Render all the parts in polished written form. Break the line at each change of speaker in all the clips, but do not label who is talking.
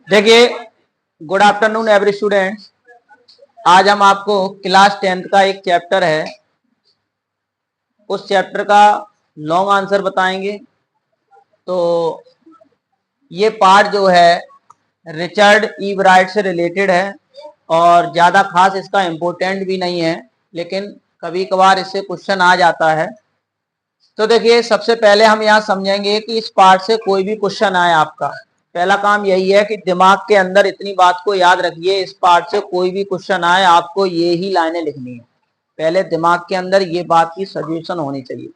देखिए, good afternoon every students. आज हम आपको क्लास 10th का एक चैप्टर है, उस चैप्टर का लॉन्ग आंसर बताएंगे। तो ये पार्ट जो है रिचर्ड ई ब्राइट से रिलेटेड है और ज़्यादा खास इसका इम्पोर्टेंट भी नहीं है, लेकिन कभी कभार इससे क्वेश्चन आ जाता है। तो देखिए, सबसे पहले हम यहाँ समझेंगे कि इस पार्ट से कोई भी क्वेश्चन आए, आपका पहला काम यही है कि दिमाग के अंदर इतनी बात को याद रखिए, इस पार्ट से कोई भी क्वेश्चन आए आपको ये ही लाइनें लिखनी है। पहले दिमाग के अंदर ये बात की सजेशन होनी चाहिए।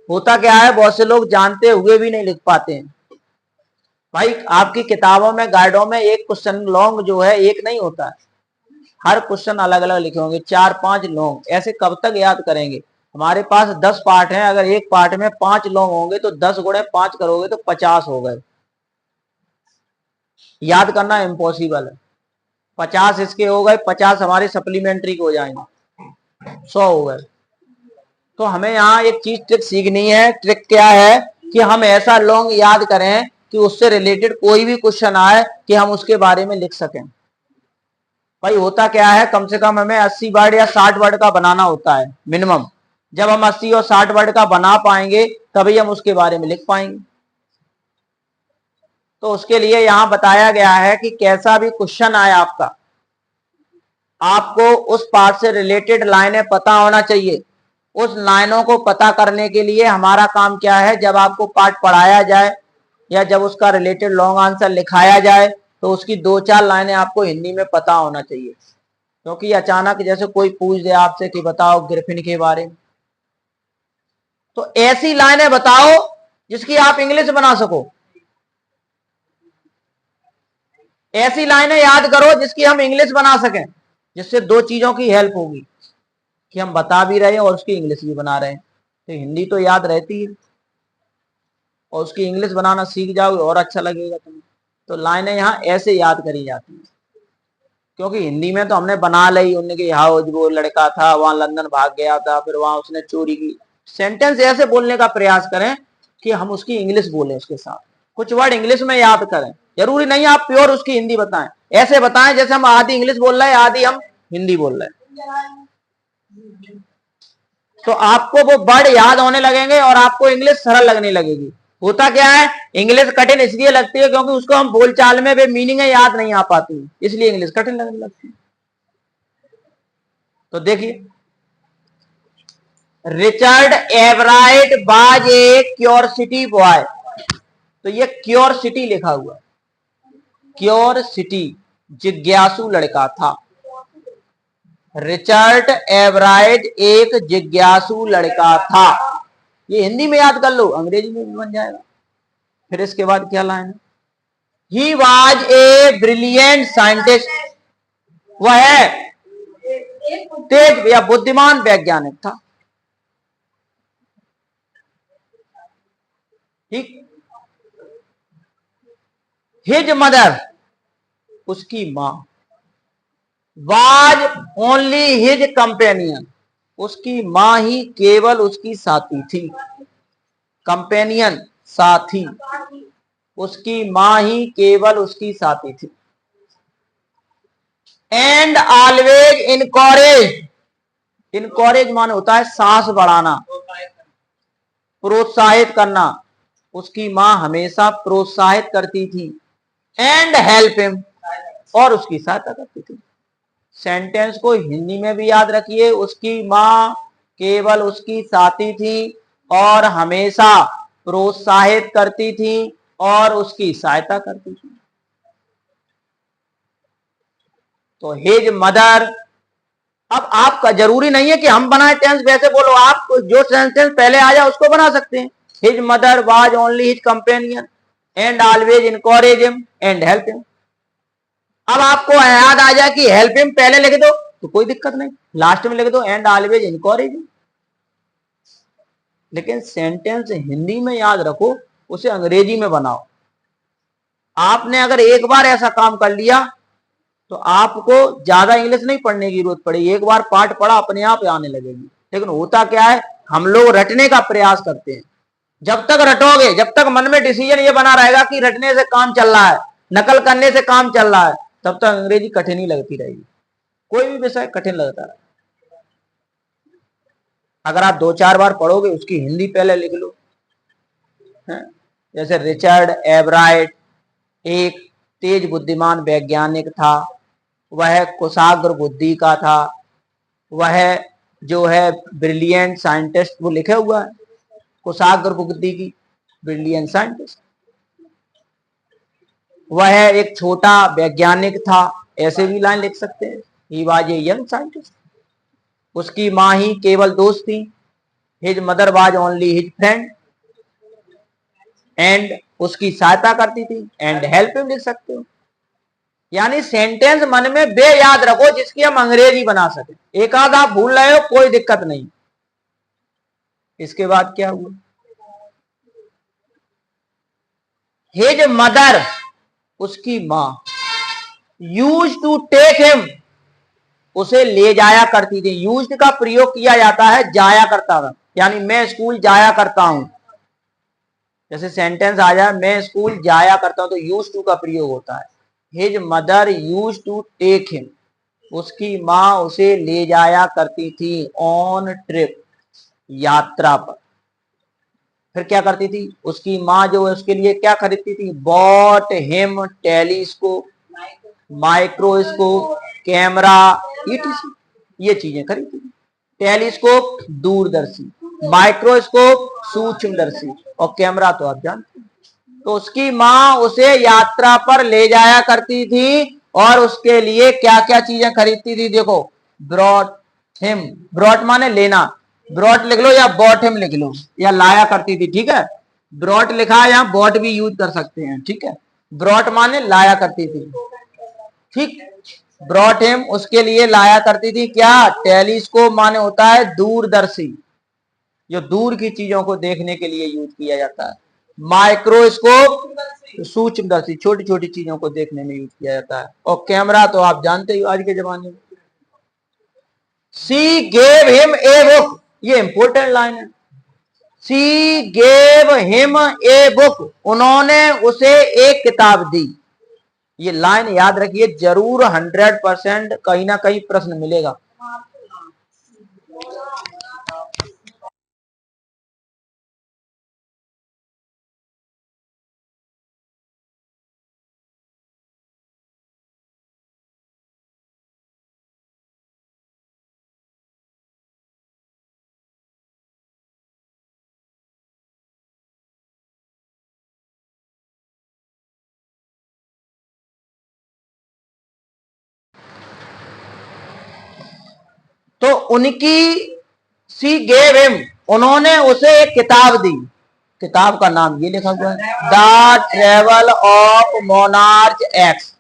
होता क्या है, बहुत से लोग जानते हुए भी नहीं लिख पाते हैं। भाई, आपकी किताबों में, गाइडों में एक क्वेश्चन लॉन्ग जो है एक नहीं होता है, हर क्वेश्चन अलग अलग लिखे होंगे, 4-5 लॉन्ग। ऐसे कब तक याद करेंगे? हमारे पास 10 पार्ट हैं, अगर एक पार्ट में 5 लॉन्ग होंगे तो 10 गुणे 5 करोगे तो 50 हो गए। याद करना इम्पॉसिबल है। 50 इसके हो गए, 50 हमारे सप्लीमेंट्री के हो जाएंगे, 100 हो गए। तो हमें यहाँ एक चीज ट्रिक सीखनी है। ट्रिक क्या है कि हम ऐसा लॉन्ग याद करें कि उससे रिलेटेड कोई भी क्वेश्चन आए कि हम उसके बारे में लिख सकें। भाई, होता क्या है, कम से कम हमें 80 वर्ड या 60 वर्ड का बनाना होता है मिनिमम। जब हम 80 और 60 वर्ड का बना पाएंगे तभी हम उसके बारे में लिख पाएंगे। तो उसके लिए यहां बताया गया है कि कैसा भी क्वेश्चन आए आपका, आपको उस पार्ट से रिलेटेड लाइनें पता होना चाहिए। उस लाइनों को पता करने के लिए हमारा काम क्या है, जब आपको पार्ट पढ़ाया जाए या जब उसका रिलेटेड लॉन्ग आंसर लिखाया जाए तो उसकी 2-4 लाइनें आपको हिंदी में पता होना चाहिए। क्योंकि अचानक जैसे कोई पूछ दे आपसे कि बताओ ग्रिफिन के बारे में, तो ऐसी लाइनें बताओ जिसकी आप इंग्लिश बना सको। ऐसी लाइनें याद करो जिसकी हम इंग्लिश बना सकें, जिससे 2 चीजों की हेल्प होगी कि हम बता भी रहे हैं और उसकी इंग्लिश भी बना रहे हैं। तो हिंदी तो याद रहती है और उसकी इंग्लिश बनाना सीख जाओगे और अच्छा लगेगा तुम्हें। तो लाइनें यहाँ ऐसे याद करी जाती हैं, क्योंकि हिंदी में तो हमने बना ली, उनने की हाउस, वो लड़का था वहां लंदन भाग गया था, फिर वहां उसने चोरी की। सेंटेंस ऐसे बोलने का प्रयास करें कि हम उसकी इंग्लिश बोलें, उसके साथ कुछ वर्ड इंग्लिश में याद करें। जरूरी नहीं आप प्योर उसकी हिंदी बताएं, ऐसे बताएं जैसे हम आधी इंग्लिश बोल रहे हैं आधी हम हिंदी बोल रहे हैं। तो आपको वो वर्ड याद होने लगेंगे और आपको इंग्लिश सरल लगने लगेगी। होता क्या है, इंग्लिश कठिन इसलिए लगती है क्योंकि उसको हम बोलचाल में वे मीनिंग याद नहीं आ पाती, इसलिए इंग्लिश कठिन लगने लगती है। तो देखिए, Richard Everite was a curiosity boy. तो ये क्यूरियोसिटी लिखा हुआ, क्यूरियोसिटी, जिज्ञासु लड़का था। रिचर्ड एवराइट एक जिज्ञासु लड़का था। ये हिंदी में याद कर लो, अंग्रेजी में भी बन जाएगा। फिर इसके बाद क्या लाइन है, he was a brilliant scientist. वह तेज या बुद्धिमान वैज्ञानिक था। ठीक। हिज मदर, उसकी मां, वाज ओनली हिज कंपेनियन, उसकी मां ही केवल उसकी साथी थी। कंपेनियन, साथी, उसकी मां ही केवल उसकी साथी थी। एंड ऑलवेज इनकरेज, इनकरेज माने होता है साहस बढ़ाना, प्रोत्साहित करना। उसकी मां हमेशा प्रोत्साहित करती थी। एंड हेल्प हिम, और उसकी सहायता करती थी। सेंटेंस को हिंदी में भी याद रखिए, उसकी मां केवल उसकी साथी थी और हमेशा प्रोत्साहित करती थी और उसकी सहायता करती थी। तो हिज मदर, अब आपका जरूरी नहीं है कि हम बनाए टेंस वैसे बोलो, आप जो सेंटेंस पहले आ जाए उसको बना सकते हैं। His mother was only his companion and always encourage him and help him. अब आपको याद आ जाए कि हेल्प हिम पहले लिख दो तो कोई दिक्कत नहीं, लास्ट में लिख दो एंड ऑलवेज इनकरेज हिम। लेकिन सेंटेंस हिंदी में याद रखो, उसे अंग्रेजी में बनाओ। आपने अगर एक बार ऐसा काम कर लिया तो आपको ज्यादा इंग्लिश नहीं पढ़ने की जरूरत पड़ेगी, एक बार पाठ पढ़ा अपने आप आने लगेगी। लेकिन होता क्या है, हम लोग रटने का प्रयास करते हैं। जब तक रटोगे, जब तक मन में डिसीजन ये बना रहेगा कि रटने से काम चल रहा है, नकल करने से काम चल रहा है, तब तक अंग्रेजी कठिन ही लगती रहेगी। कोई भी विषय कठिन लगता है। अगर आप 2-4 बार पढ़ोगे, उसकी हिंदी पहले लिख लो। जैसे रिचर्ड एवराइट एक तेज बुद्धिमान वैज्ञानिक था, वह कुशाग्र बुद्धि का था, वह जो है ब्रिलियंट साइंटिस्ट, वो लिखा हुआ है कुशाग्र बुद्धि की, ब्रिलियंट साइंटिस्ट। वह एक छोटा वैज्ञानिक था, ऐसे भी लाइन लिख सकते हैं, he was a young scientist. उसकी माँ ही केवल दोस्त थी, his mother was only his friend and उसकी सहायता करती थी, एंड हेल्प हिम लिख सकते हो। यानी सेंटेंस मन में बे याद रखो जिसकी हम अंग्रेजी बना सके। एक आध आप भूल रहे हो, कोई दिक्कत नहीं। इसके बाद क्या हुआ, हिज मदर उसकी मां, यूज टू टेक हिम उसे ले जाया करती थी। यूज का प्रयोग किया जाता है जाया करता था, यानी मैं स्कूल जाया करता हूं। जैसे सेंटेंस आ जाए मैं स्कूल जाया करता हूं, तो यूज टू का प्रयोग होता है। His mother use to take him, उसकी मां उसे ले जाया करती थी ऑन ट्रिप, यात्रा पर। फिर क्या करती थी उसकी माँ, जो है उसके लिए क्या खरीदती थी, bought him telescope, microscope, camera, ये चीजें खरीदती थी। टेलीस्कोप दूरदर्शी, माइक्रोस्कोप सूक्ष्मदर्शी, और कैमरा तो आप जानते हैं। तो उसकी माँ उसे यात्रा पर ले जाया करती थी और उसके लिए क्या क्या चीजें खरीदती थी, देखो, ब्रॉट हिम, ब्रॉट माने लेना, ब्रॉट लिख लो या बॉट हिम लिख लो, या लाया करती थी, ठीक है। ब्रॉट लिखा है, यहाँ बॉट भी यूज कर सकते हैं, ठीक है। ब्रॉट माने लाया करती थी, ठीक। ब्रॉट हिम उसके लिए लाया करती थी क्या, टेलीस्कोप माने होता है दूरदर्शी, जो दूर की चीजों को देखने के लिए यूज किया जाता है। माइक्रोस्कोप सूक्ष्मदर्शी, छोटी छोटी चीजों को देखने में यूज किया जाता है। और कैमरा तो आप जानते हो आज के जमाने में। सी गेव हिम ए बुक, ये इंपोर्टेंट लाइन है। सी गेव हिम ए बुक, उन्होंने उसे एक किताब दी। ये लाइन याद रखिए, जरूर 100% कहीं ना कहीं प्रश्न मिलेगा। तो उनकी सी गेव हिम, उन्होंने उसे एक किताब दी। किताब का नाम ये लिखा हुआ है, the travel of monarch x.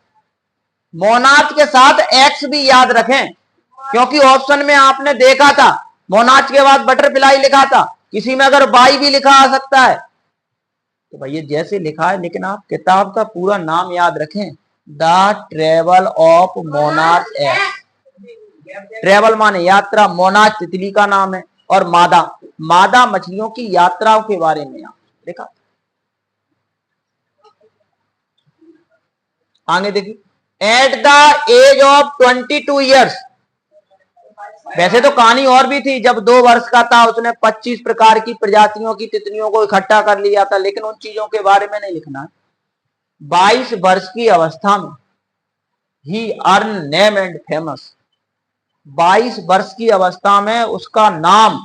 Monarch के साथ एक्स भी याद रखें, क्योंकि ऑप्शन में आपने देखा था मोनार्च के बाद बटरफ्लाई लिखा था, किसी में अगर बाई भी लिखा आ सकता है। तो भाई ये जैसे लिखा है, लेकिन आप किताब का पूरा नाम याद रखें, the travel of monarch x. Travel माने यात्रा, मोनार्च तितली का नाम है, और मादा, मादा मछलियों की यात्राओं के बारे में देखा। आगे देखिए, at the age of 22 years, वैसे तो कहानी और भी थी, जब 2 वर्ष का था उसने 25 प्रकार की प्रजातियों की तितलियों को इकट्ठा कर लिया था, लेकिन उन चीजों के बारे में नहीं लिखना। 22 वर्ष की अवस्था में ही अर्न नेम एंड फेमस, 22 वर्ष की अवस्था में उसका नाम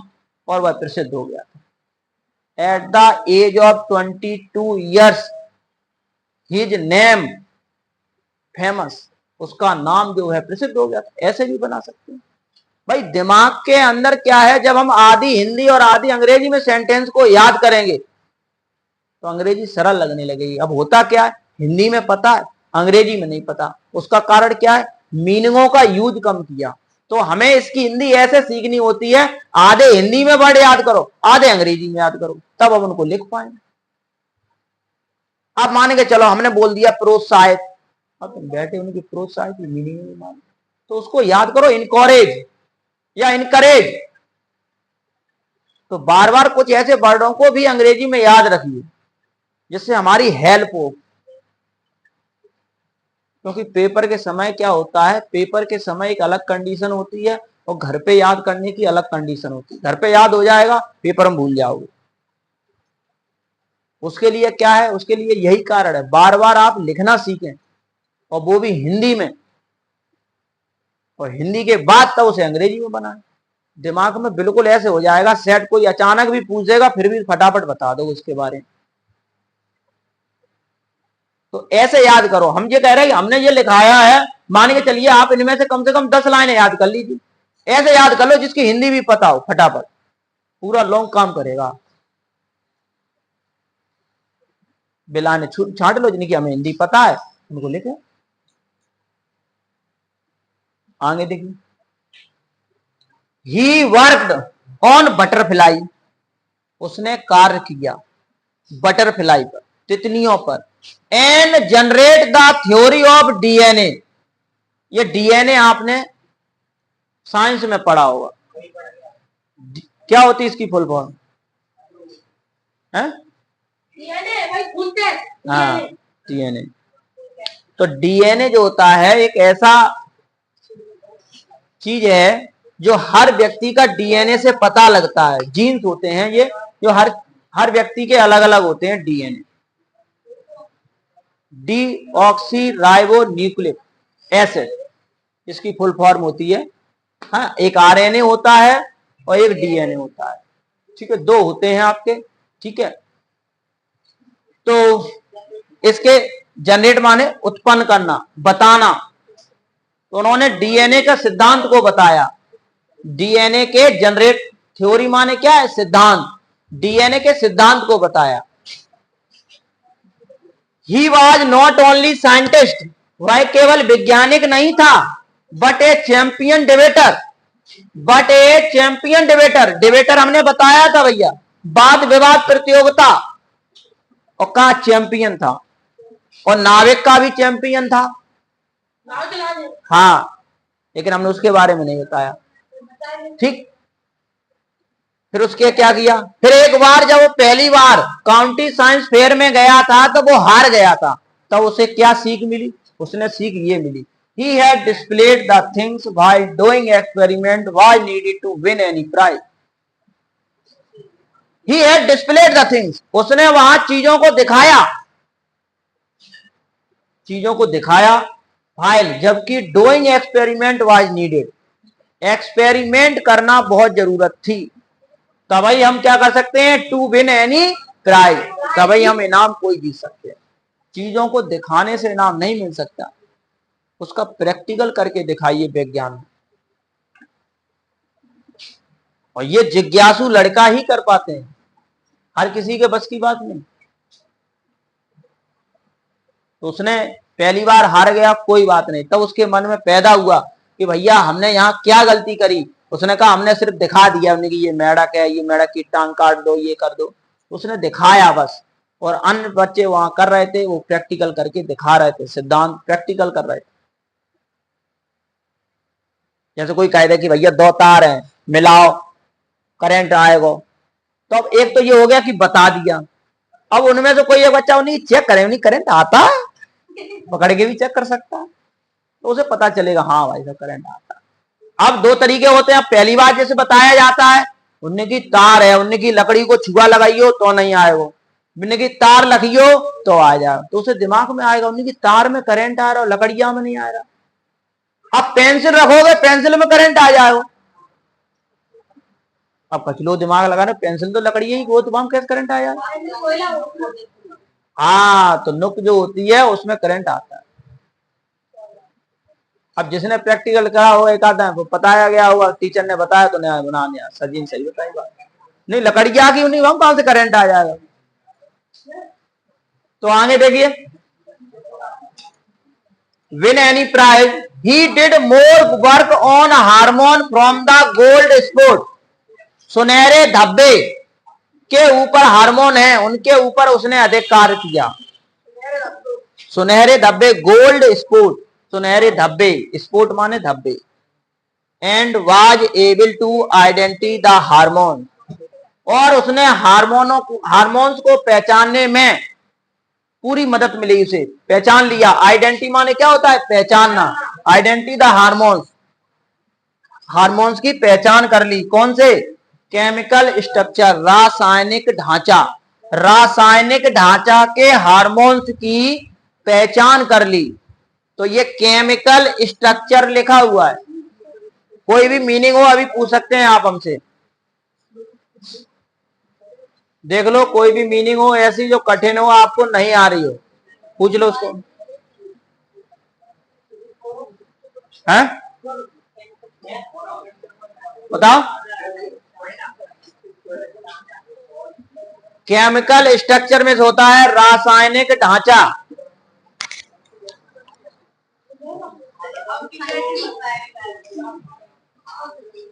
और वह प्रसिद्ध हो गया था। At the age of 22 years his name famous, उसका नाम जो है प्रसिद्ध हो गया था। ऐसे भी बना सकते हैं। भाई दिमाग के अंदर क्या है, जब हम आधी हिंदी और आधी अंग्रेजी में सेंटेंस को याद करेंगे तो अंग्रेजी सरल लगने लगेगी। अब होता क्या है, हिंदी में पता है, अंग्रेजी में नहीं पता। उसका कारण क्या है, मीनिंगों का यूज कम किया। तो हमें इसकी हिंदी ऐसे सीखनी होती है, आधे हिंदी में वर्ड याद करो, आधे अंग्रेजी में याद करो, तब अब उनको लिख पाएंगे। आप मान के चलो हमने बोल दिया प्रोत्साहित, अब तुम बैठे उनकी प्रोत्साहित मीनिंग नहीं मान, तो उसको याद करो इनकरेज या इनकरेज। तो बार बार कुछ ऐसे वर्डों को भी अंग्रेजी में याद रखिए जिससे हमारी हेल्प हो, क्योंकि पेपर के समय क्या होता है, पेपर के समय एक अलग कंडीशन होती है और घर पे याद करने की अलग कंडीशन होती है। घर पे याद हो जाएगा, पेपर में भूल जाओगे। उसके लिए क्या है, उसके लिए यही कारण है, बार बार आप लिखना सीखें और वो भी हिंदी में, और हिंदी के बाद तब उसे अंग्रेजी में बनाएं। दिमाग में बिल्कुल ऐसे हो जाएगा सेट, कोई अचानक भी पूछेगा फिर भी फटाफट बता दो उसके बारे में। तो ऐसे याद करो। हम ये कह रहे हैं कि हमने ये लिखाया है, मान के चलिए आप इनमें से कम 10 लाइनें याद कर लीजिए। ऐसे याद कर लो जिसकी हिंदी भी पता हो, फटाफट पूरा लॉन्ग काम करेगा। बिलाने छांट लो जिनकी हमें हिंदी पता है उनको लिखे। आगे देखिए, ही वर्कड ऑन बटरफ्लाई, उसने कार्य किया बटरफ्लाई पर, तितलियों पर। And generate the theory of DNA, ये डीएनए आपने साइंस में पढ़ा होगा, क्या होती है इसकी फुल फॉर्म है? हाँ, डीएनए। तो डीएनए जो होता है एक ऐसा चीज है जो हर व्यक्ति का डीएनए से पता लगता है। जीन्स होते हैं ये, जो हर व्यक्ति के अलग अलग होते हैं DNA. Deoxy ribo nucleic acid इसकी फुल फॉर्म होती है। हाँ, एक आरएनए होता है और एक डीएनए होता है, ठीक है, दो होते हैं आपके, ठीक है। तो इसके जनरेट माने उत्पन्न करना, बताना। तो उन्होंने डीएनए का सिद्धांत को बताया। डीएनए के जनरेट, थ्योरी माने क्या है, सिद्धांत, डीएनए के सिद्धांत को बताया। He was not only scientist, वह केवल वैज्ञानिक नहीं था, but A champion debater, but A champion debater. Debater हमने बताया था भैया, वाद विवाद प्रतियोगिता, और का चैंपियन था, और नाविक का भी चैंपियन था। हाँ, लेकिन हमने उसके बारे में नहीं बताया, ठीक। फिर उसके क्या किया, फिर एक बार जब वो पहली बार काउंटी साइंस फेयर में गया था तो वो हार गया था। तब उसे क्या सीख मिली, उसने सीख ये मिली, he had displayed the things while doing experiment was needed to win any prize. He had displayed the things, उसने वहां चीजों को दिखाया, चीजों को दिखाया, while जबकि doing experiment was needed, experiment करना बहुत जरूरत थी। तभी हम क्या कर सकते हैं, टू विन एनी प्राइज, तभी हम इनाम कोई जीत सकते हैं। चीजों को दिखाने से इनाम नहीं मिल सकता, उसका प्रैक्टिकल करके दिखाइए विज्ञान में, और ये जिज्ञासु लड़का ही कर पाते हैं, हर किसी के बस की बात नहीं। तो उसने पहली बार हार गया, कोई बात नहीं, तब उसके मन में पैदा हुआ कि भैया हमने यहाँ क्या गलती करी। उसने कहा हमने सिर्फ दिखा दिया उन्हें कि ये मेढक है, ये मेढक की टांग काट दो, ये कर दो, उसने दिखाया बस। और अन्य बच्चे वहां कर रहे थे, वो प्रैक्टिकल करके दिखा रहे थे, सिद्धांत प्रैक्टिकल कर रहे थे। जैसे कोई कह दे कि भैया 2 तार हैं, मिलाओ करंट आएगा, तो अब एक तो ये हो गया कि बता दिया। अब उनमें से कोई एक बच्चा उन्हें चेक करे, उन्हें करंट आता है, पकड़ के भी चेक कर सकता है, तो उसे पता चलेगा हाँ भाई साहब करंट आता है। अब 2 तरीके होते हैं, पहली बार जैसे बताया जाता है, उनने की तार है, उनने की लकड़ी को छुआ लगाइयो तो नहीं आएगा, उनने की तार लखियो तो आ जाएगा, तो उसे दिमाग में आएगा उनकी तार में करंट आ रहा है, लकड़िया में नहीं आ रहा। अब पेंसिल रखोगे, पेंसिल में करंट आ जाएगा। अब कचलो दिमाग लगा रहे, पेंसिल तो लकड़ी है, वो तो कैसे करंट आ जाएगा। हाँ, तो नुक जो होती है उसमें करंट आता है। अब जिसने प्रैक्टिकल करा हो, एक आधा है बताया गया होगा, टीचर ने बताया तो नया बना दिया, सजीन सही बताई बात नहीं, लकड़िया की नहीं, कहां से करंट आ जाएगा। तो आगे देखिए, win any prize, he did more work on hormone from the gold spot, सुनहरे धब्बे के ऊपर हार्मोन है, उनके ऊपर उसने अधिक कार्य किया। सुनहरे धब्बे, गोल्ड स्पोर्ट, सुनहरे धब्बे, स्पोर्ट माने धब्बे। And was able to identify the hormone, और उसने हार्मोन्स को पहचानने में पूरी मदद मिली, उसे पहचान लिया। आइडेंटिटी माने क्या होता है? पहचानना। आइडेंटिटी द हार्मोन्स, हार्मोन्स की पहचान कर ली। कौन से? केमिकल स्ट्रक्चर, रासायनिक ढांचा, रासायनिक ढांचा के हार्मोन्स की पहचान कर ली। तो ये केमिकल स्ट्रक्चर लिखा हुआ है। कोई भी मीनिंग हो अभी पूछ सकते हैं आप हमसे, देख लो कोई भी मीनिंग हो ऐसी जो कठिन हो, आपको नहीं आ रही हो, पूछ लो उसको। है बताओ। केमिकल स्ट्रक्चर में होता है रासायनिक ढांचा,